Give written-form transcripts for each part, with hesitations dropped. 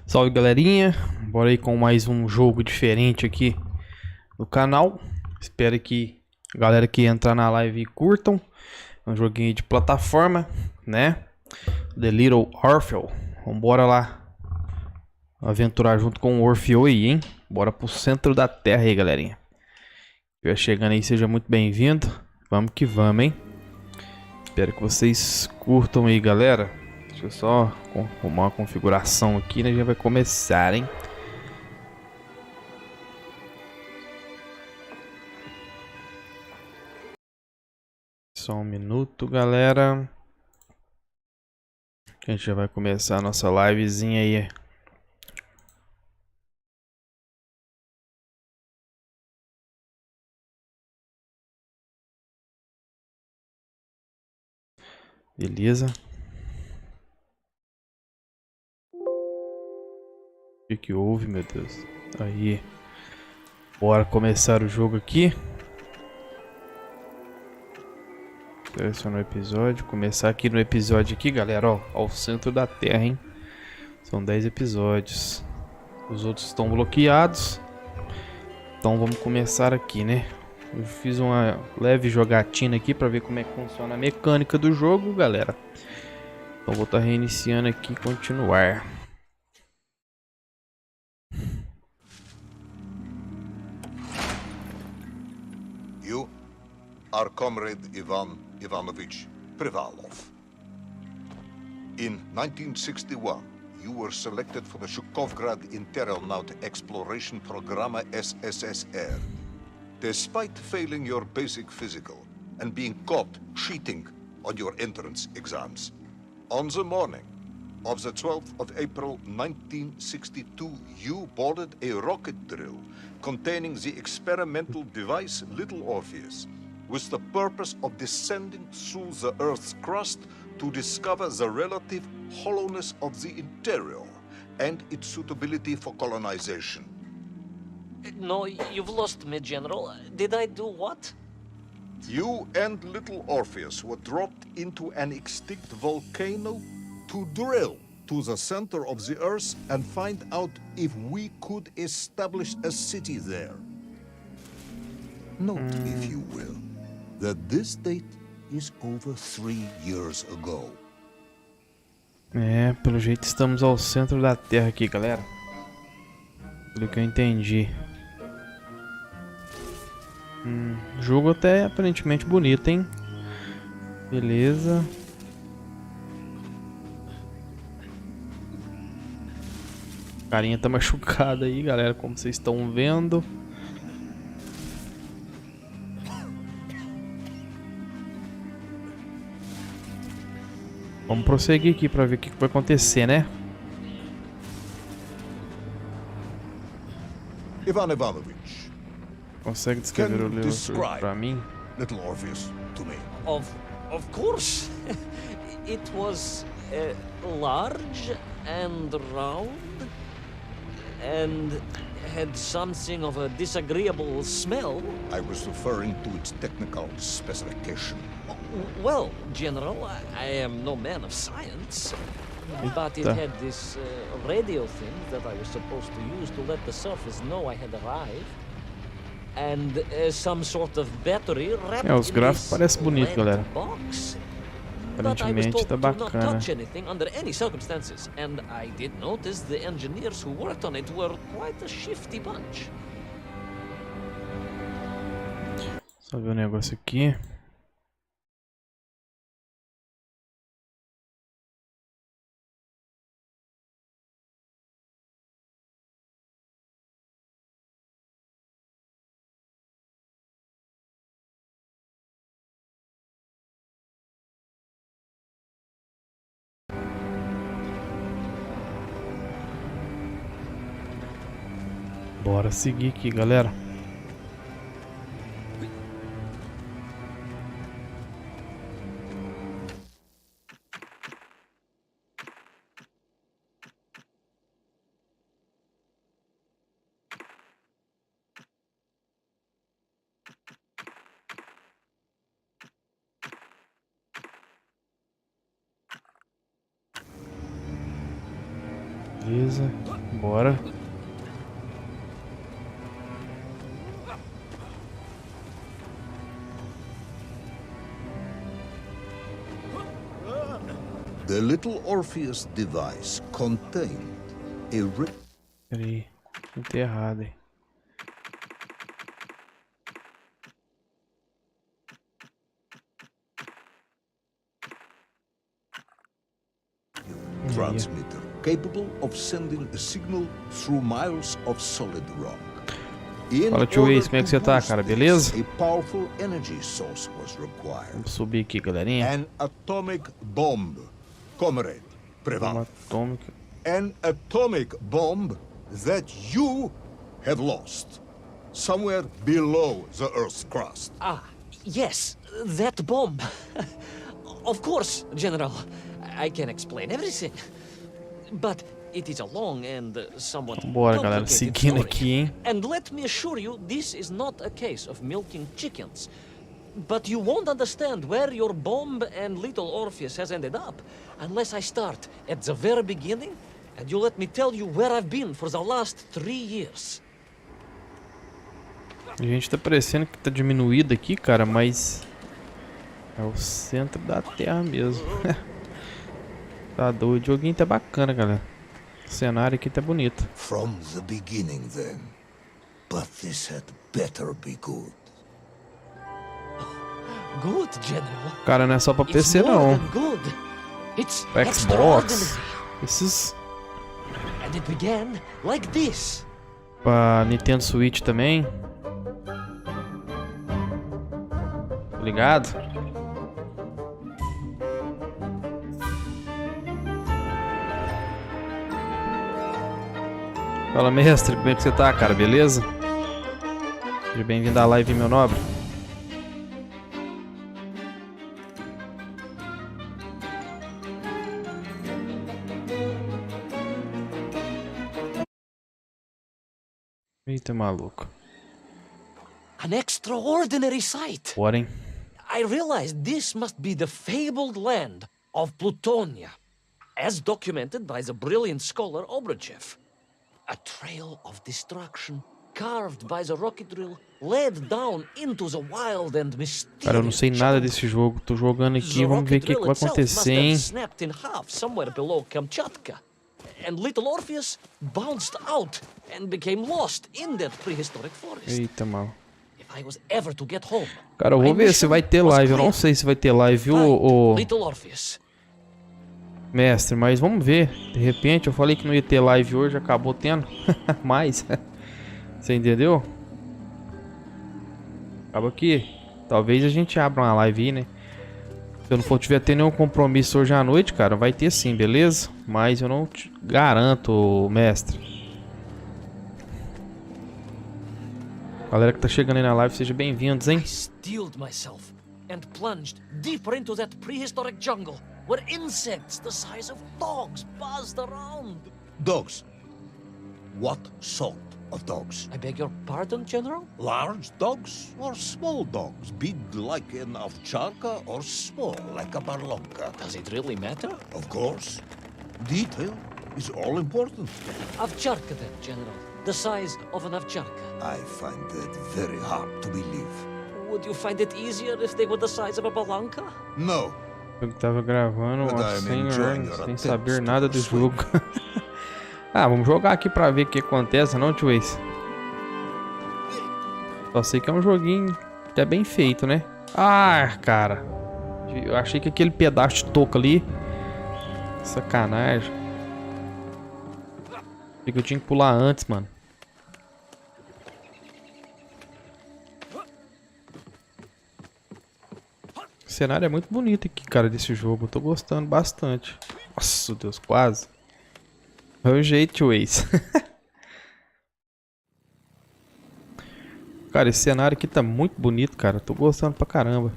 Salve galerinha, bora aí com mais um jogo diferente aqui no canal. Espero que a galera que entrar na live curtam. É um joguinho de plataforma, né? The Little Orpheus. Vambora lá aventurar junto com o Orfeu aí, hein? Bora pro centro da terra aí, galerinha. Se estiver chegando aí, seja muito bem-vindo. Vamos que vamos, hein? Espero que vocês curtam aí, galera. Deixa eu só arrumar uma configuração aqui, né? Já vai começar, hein? Só um minuto, galera. A gente já vai começar a nossa livezinha aí. Beleza. O que houve, meu Deus? Aí. Bora começar o jogo aqui. Selecionar o episódio. Começar aqui no episódio aqui, galera. Ó, ao centro da terra, hein? São 10 episódios. Os outros estão bloqueados. Então vamos começar aqui, né? Eu fiz uma leve jogatina aqui para ver como é que funciona a mecânica do jogo, galera. Então vou estar reiniciando aqui e continuar. You are Comrade Ivan Ivanovich Privalov. In 1961, you were selected for the Shukovgrad Interonaut Exploration Program SSSR. Despite failing your basic physical and being caught cheating on your entrance exams, on the morning of the 12th of April 1962, you boarded a rocket drill containing the experimental device Little Orpheus, with the purpose of descending through the Earth's crust to discover the relative hollowness of the interior and its suitability for colonization. No, you've lost me, General. Did I do what? You and Little Orpheus were dropped into an extinct volcano to drill to the center of the Earth and find out if we could establish a city there. Note, if you will, that this date is over 3 years ago. É, pelo jeito estamos ao centro da terra aqui, galera. Pelo que eu entendi. Jogo até aparentemente bonito, hein? Beleza. A carinha tá machucada aí, galera, como vocês estão vendo. Vamos prosseguir aqui pra ver o que vai acontecer, né? Ivan Ivanovich, Consegue descrever o livro pra mim? Little Orpheus to me. Of course. It was large and round and had something of a disagreeable smell. I was referring to its technical specification. Well, General, I am no man of science, but it had this radio thing that I was supposed to use to let the surface know I had arrived. And some sort of battery wrapped Os in gráficos this parecem bonitos, red galera. box. But I was Aparentemente told tá to not bacana. touch anything under any circumstances, and I did notice the engineers who worked on it were quite a shifty bunch. Só ver um negócio aqui. Bora seguir aqui, galera. Beleza, bora. The Little Orpheus device contained a Peraí, tem errado aí. transmitter capable of sending a signal through miles of solid rock. Fala, tio Ace, como é que você tá, cara? Beleza? A powerful energy source was required. Vamos subir aqui, galerinha. An atomic bomb, comrade. Uma Preval. atômica. An atomic bomb that you have lost somewhere below the Earth's crust. Ah, yes, that bomb. Of course, General. I can explain everything. But it is a long and somewhat Bora, galera, complicated seguindo story. aqui, hein? And let me assure you, this is not a case of milking chickens. But you won't understand where your bomb and Little Orpheus has ended up unless I start at the very beginning and you let me tell you where I've been for the last 3 years. A gente tá parecendo que tá diminuído aqui, cara, mas é o centro da Terra mesmo. Tá doido, o joguinho tá bacana, galera. O cenário aqui tá bonito. From the beginning, then. But this had better be good. Good, General. Cara, não é só pra It's PC more não. than good. It's Xbox. extraordinary. Esses And it began like this. pra Nintendo Switch também. Tá ligado? Fala, mestre, como é que você tá, cara? Beleza? Seja bem-vindo à live, meu nobre. Eita, maluco. An extraordinary sight. Bora, hein? I realized this must be the fabled land of Plutonia, as documented by the brilliant scholar Obruchev. A trail of destruction carved by the rocket drill led down into the wild and mysterious. Cara, eu não sei nada desse jogo. Tô jogando aqui, vamos ver o que vai acontecer, hein? Snapped in half somewhere below Kamchatka, and Little Orpheus bounced out and became lost in that prehistoric forest. Eita, mal. If I was ever to get home, Cara, eu vou ver se vai ter live. Eu não sei se vai ter live, o Little Orpheus. mestre, mas vamos ver. De repente, eu falei que não ia ter live hoje, acabou tendo. Mas, você entendeu? Acaba aqui. Talvez a gente abra uma live aí, né? Se eu não for tiver ter nenhum compromisso hoje à noite, cara, vai ter sim, beleza? Mas eu não te garanto, mestre. Galera que tá chegando aí na live, sejam bem-vindos, hein? I steeled myself and plunged deeper into that prehistoric jungle where insects the size of dogs buzzed around. Dogs. What sort of dogs? I beg your pardon, General? Large dogs or small dogs? Big like an ovcharka or small like a barlonka? Does it really matter? Of course. Detail is all important. Ovcharka then, General. The size of an ovcharka. I find that very hard to believe. Would you find it easier if they were the size of a balanca? No. Eu tava gravando But ó, I'm sem enjoying your sem attempts saber to nada do persuade jogo. Ah, vamos jogar aqui pra ver o que acontece, não, tio Ace? Só sei que é um joguinho que é bem feito, né? Ah, cara. Eu achei que aquele pedaço de toco ali... Sacanagem. Achei que eu tinha que pular antes, mano. O cenário é muito bonito aqui, cara, desse jogo. Eu tô gostando bastante. Nossa, Deus, quase. É o jeito, Ace. Cara, esse cenário aqui tá muito bonito, cara. Eu tô gostando pra caramba.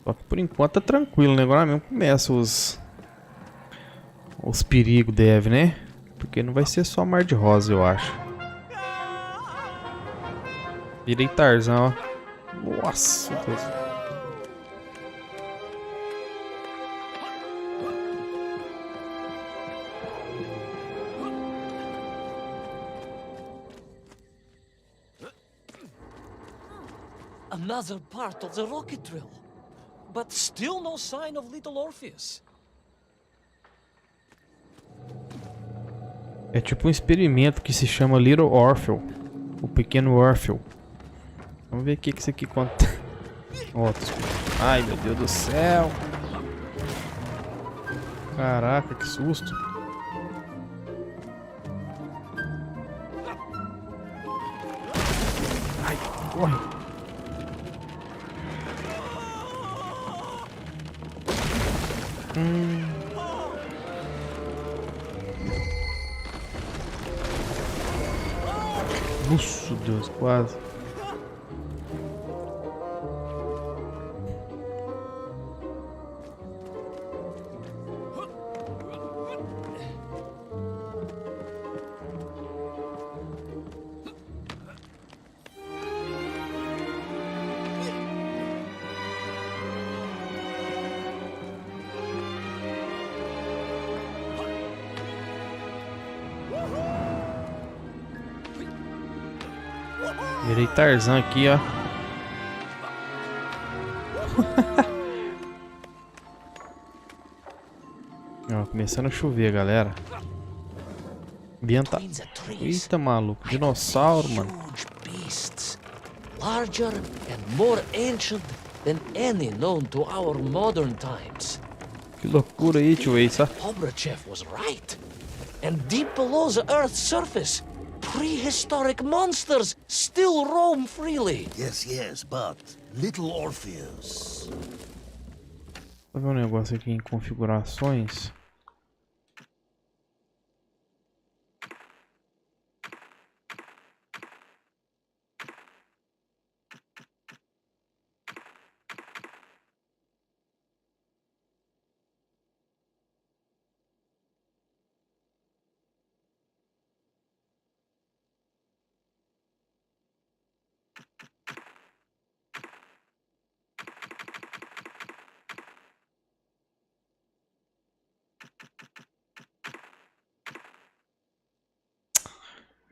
Só que por enquanto tá tranquilo, né? Agora mesmo começa os perigos, deve, né? Porque não vai ser só mar de rosa, eu acho. Virei Tarzan, ó. Nossa, Deus. Another part of the rocket drill. But still no sign of little Orpheus. É tipo um experimento que se chama Little Orpheus. O pequeno Orfeu. Vamos ver o que isso aqui conta. Ó, ai, meu Deus do céu. Caraca, que susto. Ai, corre. Nossa, Deus, quase. Virei Tarzan aqui, ó. Ó, começando a chover, galera. Ambienta. Eita, maluco. Dinossauro, mano. Larger and more ancient than any known to our modern times. Que loucura aí, tio Ace, ó. Obrachev was right. And deep below the Earth's surface, prehistoric monsters still roam freely. Yes, but Little Orpheus. Vou ver um negócio aqui em configurações.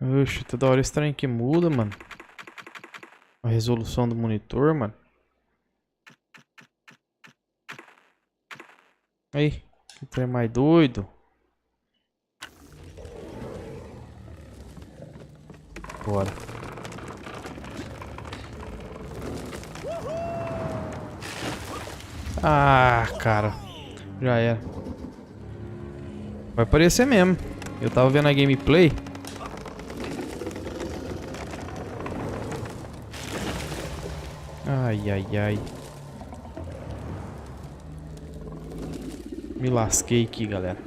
Oxe, toda hora esse trem que muda, mano. A resolução do monitor, mano. Aí, que trem mais doido. Bora. Ah, cara. Já era. Vai aparecer mesmo. Eu tava vendo a gameplay. Ai, ai, ai. Me lasquei aqui, galera.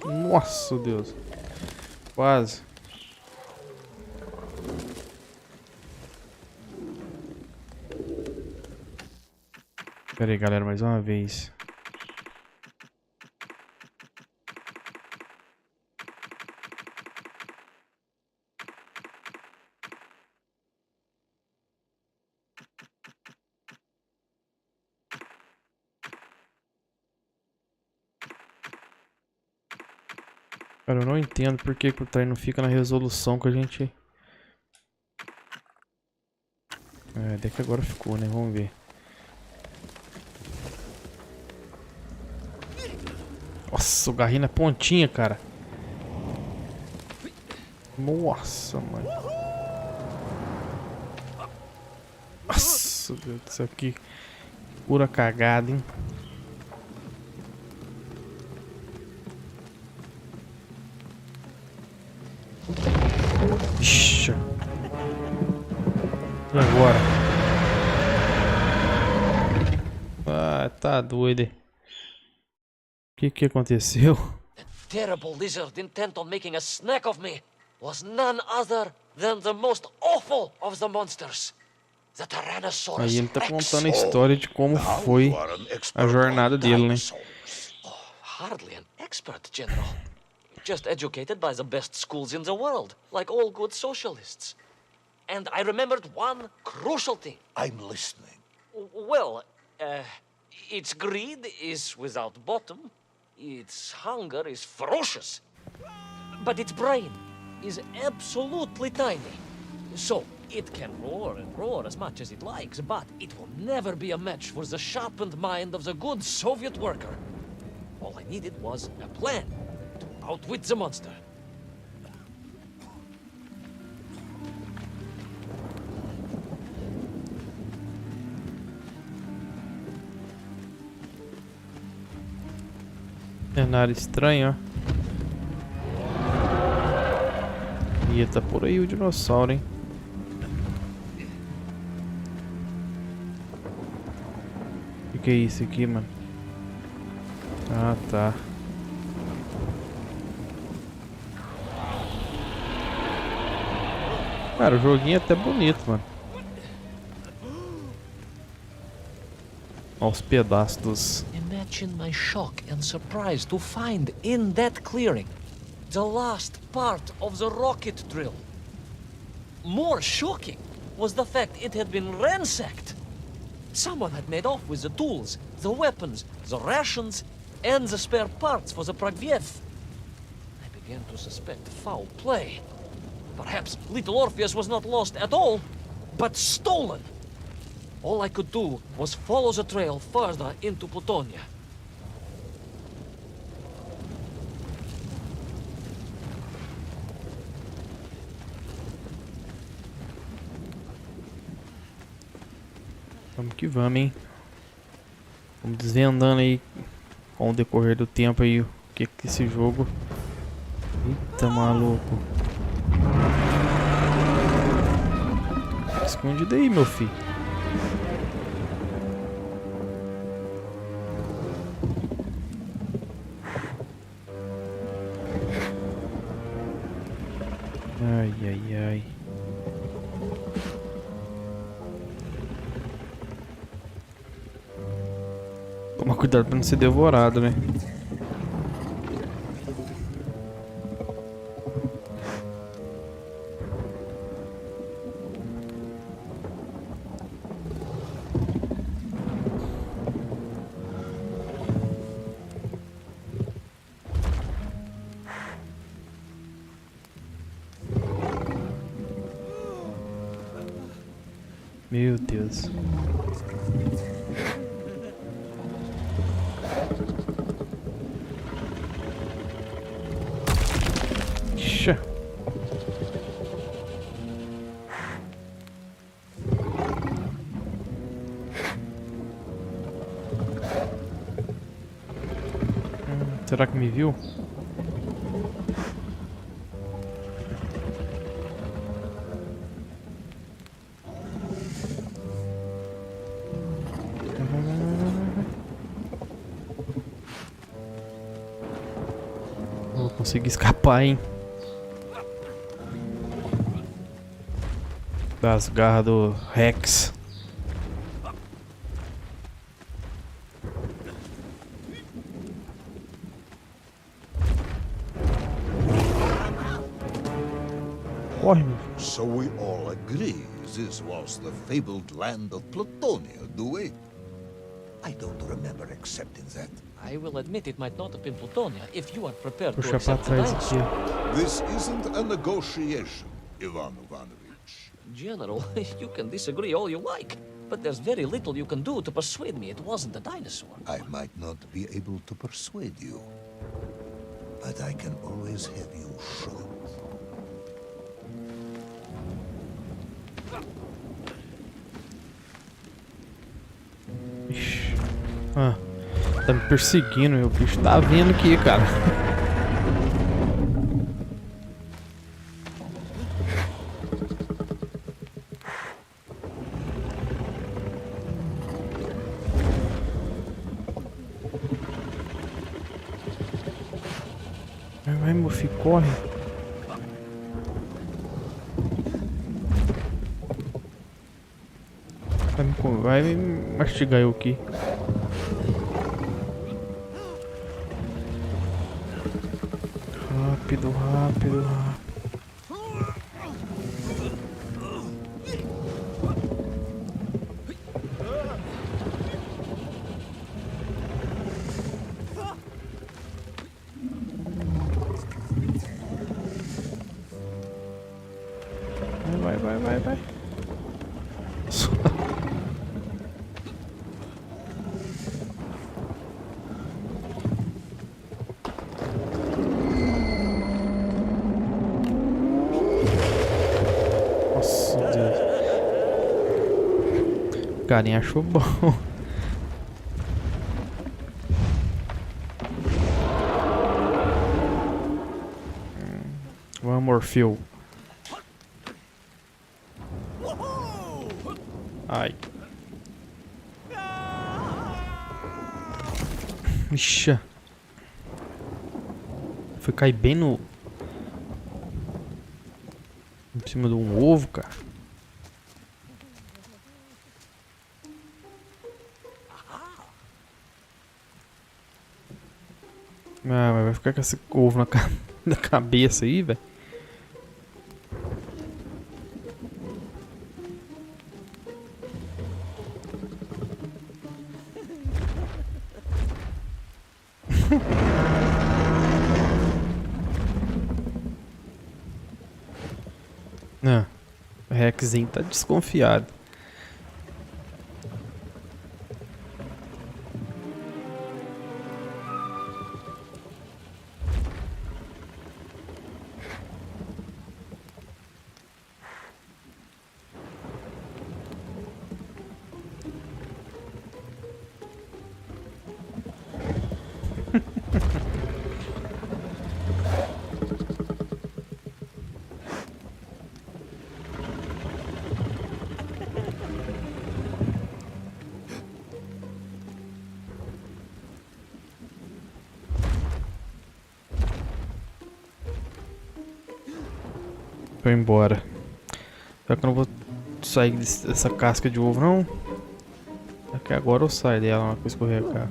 Nossa, Deus. Quase. Pera aí, galera, mais uma vez. Cara, eu não entendo por que o trem não fica na resolução que a gente... É, até que agora ficou, né? Vamos ver. Nossa, o garrinho na pontinha, cara. Nossa, mano. Nossa, Deus, isso aqui. Pura cagada, hein? Ixi. E agora? Ah, tá doido. O que aconteceu? Terrible lizard intent on making a snack of me. was none other than the most awful of the monsters, the Tyrannosaurus Aí ele tá Rex. contando a história de como foi a jornada dele, né? Hardly an expert, General. Just educated by the best schools in the world, like all good socialists. And I remembered one crucial thing. I'm listening. Well, its greed is without bottom, its hunger is ferocious, but its brain is absolutely tiny. So, it can roar and roar as much as it likes, but it will never be a match for the sharpened mind of the good Soviet worker. All I needed was a plan to outwit the monster. Cenário estranho, ó. Ia tá por aí o dinossauro, hein? O que é isso aqui, mano? Ah, tá. Cara, o joguinho é até bonito, mano. Olha os pedaços dos... Imagine my shock and surprise to find in that clearing the last part of the rocket drill. More shocking was the fact it had been ransacked. Someone had made off with the tools, the weapons, the rations, and the spare parts for the Pragviev. I began to suspect foul play. Perhaps Little Orpheus was not lost at all, but stolen. All I could do was follow the trail further into Plutonia. Vamos que vamos, hein? Vamos desvendando aí com o decorrer do tempo aí o que esse jogo... Eita, maluco. Escondido aí, meu filho. Ai, ai, ai. Toma cuidado pra não ser devorado, né? Meu Deus. Ixi. Será que me viu? Vou conseguir escapar, hein? Das garras do Rex. Corre, meu. So we all agree this was the fabled land of Plutonia, do we? I don't remember accepting that. I will admit it might not have been Plutonia if you are prepared to Puxa pra accept the trás dinosaur. aqui. This isn't a negotiation, Ivan Ivanovich. General, you can disagree all you like, but there's very little you can do to persuade me it wasn't a dinosaur. I might not be able to persuade you, but I can always have you shot. Ixi. Ah, tá me perseguindo, o bicho tá vindo aqui, cara. Vai, meu filho, corre. vai mastigar eu aqui. Rápido, rápido, rápido. Vai. Nossa, Deus. O carinha achou bom. Vamos, Orfeu. Ai. Ixi. Foi cair bem no... em cima de um ovo, cara. Ah, mas vai ficar com esse ovo na cabeça aí, velho. Não, o Rexzinho tá desconfiado. Vou embora. Só que eu não vou sair dessa casca de ovo, não. É que agora eu saio dela, uma coisa escorregar.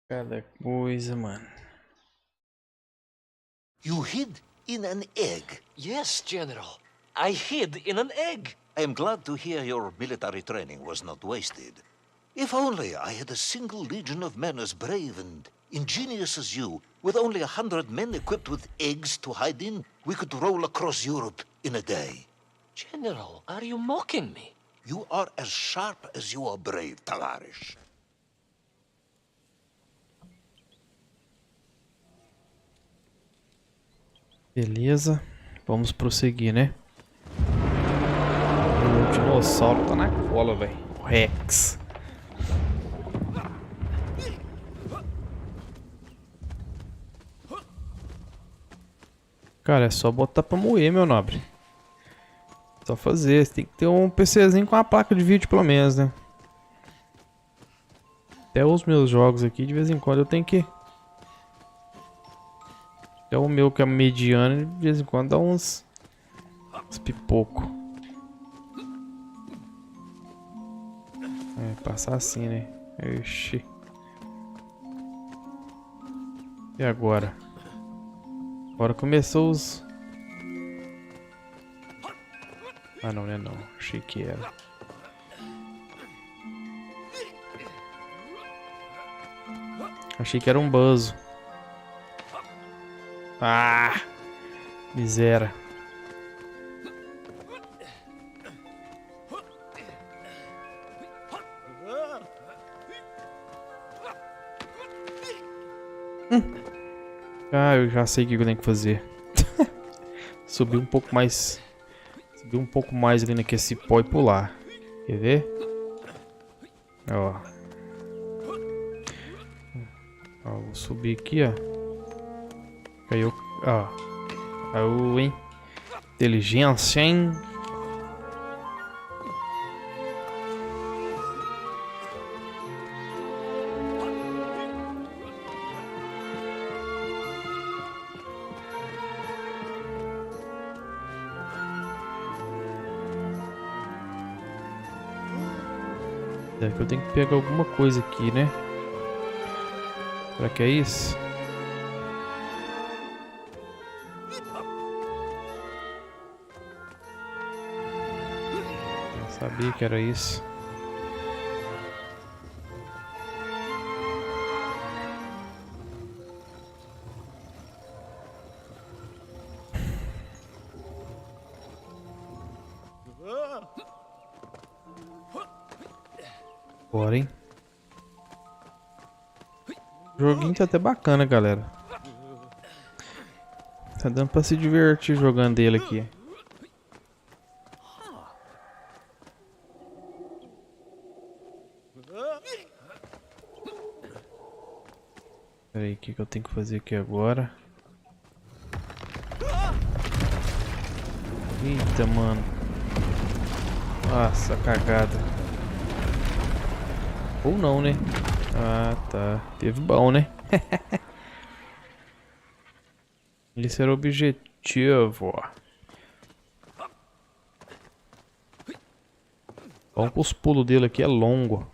Cada coisa, mano. You hid in an egg. Yes, General. I hid in an egg. I am glad to hear your military training was not wasted. If only I had a single legion of men as brave and ingenious as you, with only 100 men equipped with eggs to hide in, we could roll across Europe in a day. General, are you mocking me? You are as sharp as you are brave, Tavarish. Beleza, vamos prosseguir, né? O dinossauro tá na cola, velho. O Rex. Cara, é só botar pra moer, meu nobre. Só fazer. Você tem que ter um PCzinho com uma placa de vídeo, pelo menos, né? Até os meus jogos aqui, de vez em quando, eu tenho que... Até o meu, que é mediano, de vez em quando dá uns pipoco. É, passar assim, né? Ixi. E agora? Agora começou os... Ah, não, né? Não. Achei que era. Achei que era um buzzo. Ah! Miséria. Ah, eu já sei o que eu tenho que fazer. Subir um pouco mais. Subir um pouco mais ali naquele cipó e pular. Quer ver? Ó. Ó, vou subir aqui, ó. Caiu. Ó. Caiu, hein? Inteligência, hein? É que eu tenho que pegar alguma coisa aqui, né? Será que é isso? Não sabia que era isso. Bora, hein? O joguinho tá até bacana, galera. Tá dando pra se divertir jogando ele aqui. Pera aí, o que eu tenho que fazer aqui agora? Eita, mano. Nossa, cagada. Ou não, né? Ah, tá. Teve bom, né? Esse era o objetivo, ó. Bom que os pulos dele aqui é longo.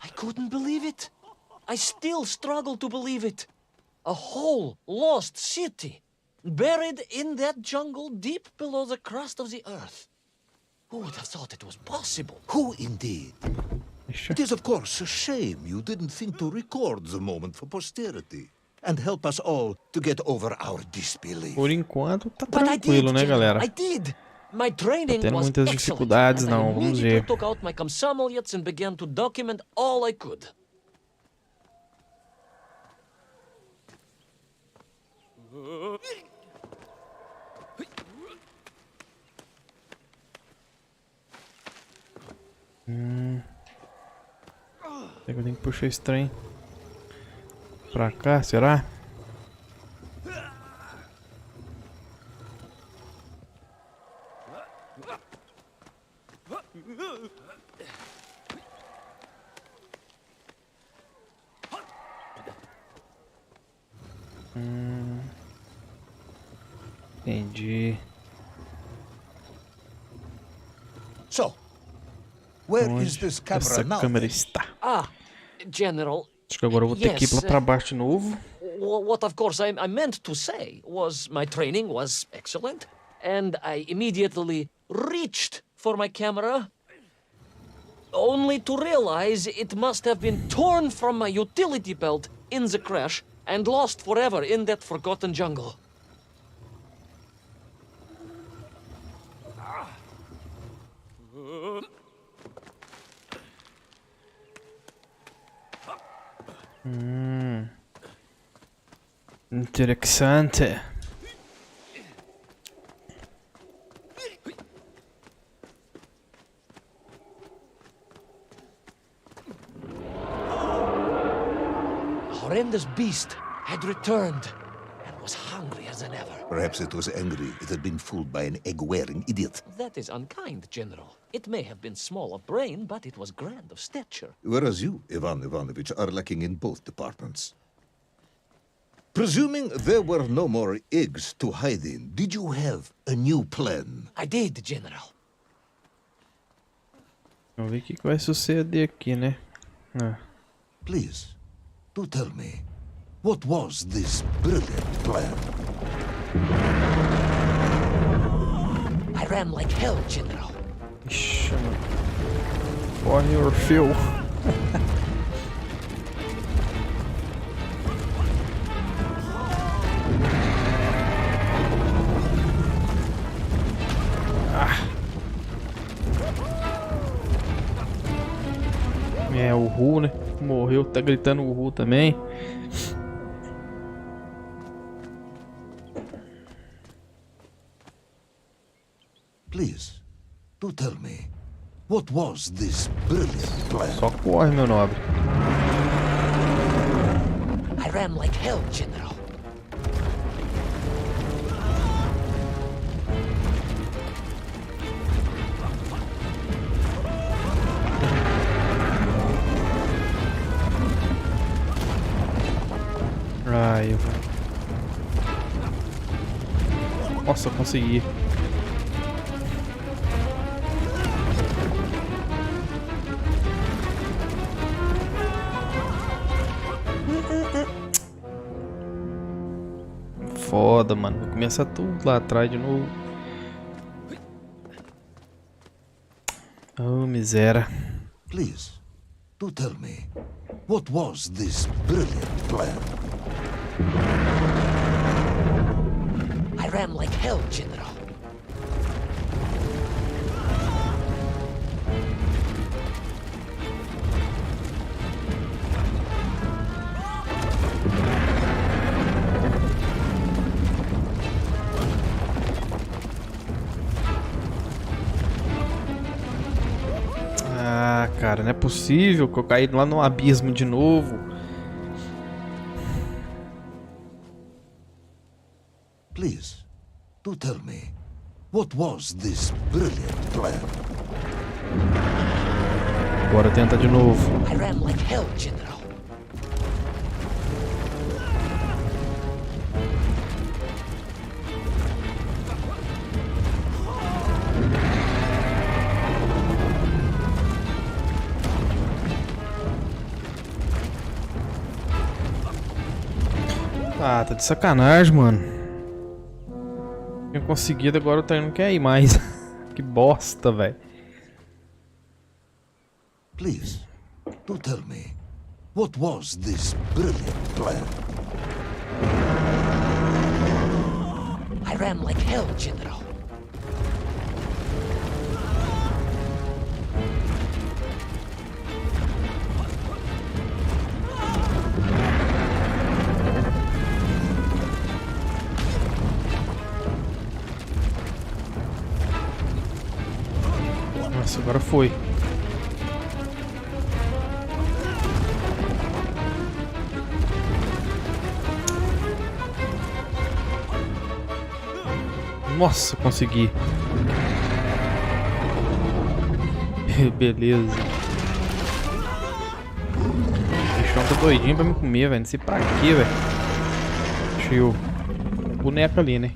I couldn't believe it. I still struggle to believe it. A whole lost city, buried in that jungle deep below the crust of the earth. Who would have thought it was possible? Who indeed? Ixi. It is, of course, a shame you didn't think to record the moment for posterity and help us all to get over our disbelief. Por enquanto tá But I tranquilo, did, né, General, galera? I did. My training tendo was muitas excellent, dificuldades, and não, I vamos immediately ver. took out my comsamoliets and began to document all I could. Será que eu tenho que puxar esse trem pra cá, será? Entendi. So, where Onde is this camera essa now? câmera then? está? Ah, General, Acho que agora eu vou ter que ir lá Yes, pra baixo de novo. what of course I meant to say was my training was excellent, and I immediately reached for my camera, only to realize it must have been torn from my utility belt in the crash and lost forever in that forgotten jungle. Interessante. A horrendous beast had returned and was hungrier than ever. Perhaps it was angry it had been fooled by an egg-wearing idiot. That is unkind, General. It may have been small of brain, but it was grand of stature. Whereas you, Ivan Ivanovich, are lacking in both departments. Presuming there were no more eggs to hide in, did you have a new plan? I did, General. Vamos ver o que vai suceder aqui, né? Ah. Please, do tell me, what was this brilliant plan? I ran like hell, General. Ixi, mano. Corre, Orfeu. É, o Ru, né? Morreu, tá gritando o Ru também. Please, do tell me, what was this brilliant plan? Só corre, meu nobre. I ran like hell, General. Ai, eu vou... Nossa, eu consegui. Foda, mano. Vou começar tudo lá atrás de novo. Oh, miséria. Please, do tell me, what was this brilliant plan? I ran like hell, General. Ah, cara, não é possível que eu caí lá no abismo de novo. Please, do tell me, what was this brilliant plan? Bora tentar de novo. I ran like hell, General. Ah, tá de sacanagem, mano. Tinha conseguido, agora o trem não quer ir mais. Que bosta, velho. Please, do tell me, what was this brilliant plan? I ran like hell, General. Nossa, agora foi. Nossa, consegui. Beleza. O bichão tá doidinho pra me comer, velho. Não sei pra quê, velho. Achei o boneco ali, né?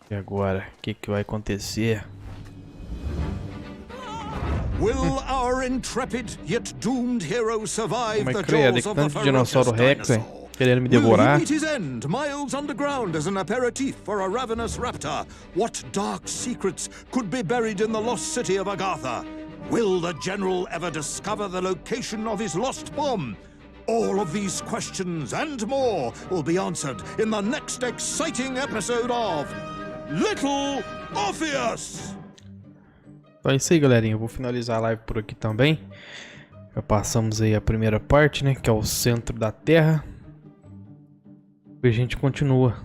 E agora? O que vai acontecer? Will our intrepid yet doomed hero survive Mas the credo, jaws que of the tanto de dinossauro ferocious Rex, hein? dinosaur? Querendo me Will he devorar. meet his end miles underground as an aperitif for a ravenous raptor? What dark secrets could be buried in the lost city of Agartha? Will the general ever discover the location of his lost bomb? All of these questions and more will be answered in the next exciting episode of Little Orpheus! Então é isso aí, galerinha. Eu vou finalizar a live por aqui também. Já passamos aí a primeira parte, né? Que é o centro da Terra. E a gente continua.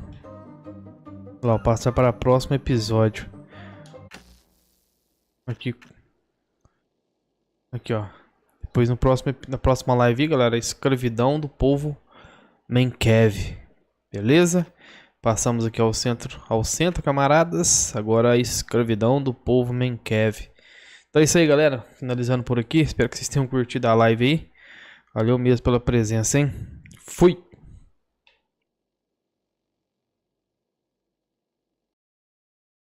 Lá, vou passar para o próximo episódio. Aqui, ó. Depois na próxima live, galera, a escravidão do povo Menkev. Beleza? Passamos aqui ao centro, camaradas. Agora a escravidão do povo Menkev. Então é isso aí, galera. Finalizando por aqui. Espero que vocês tenham curtido a live aí. Valeu mesmo pela presença, hein? Fui!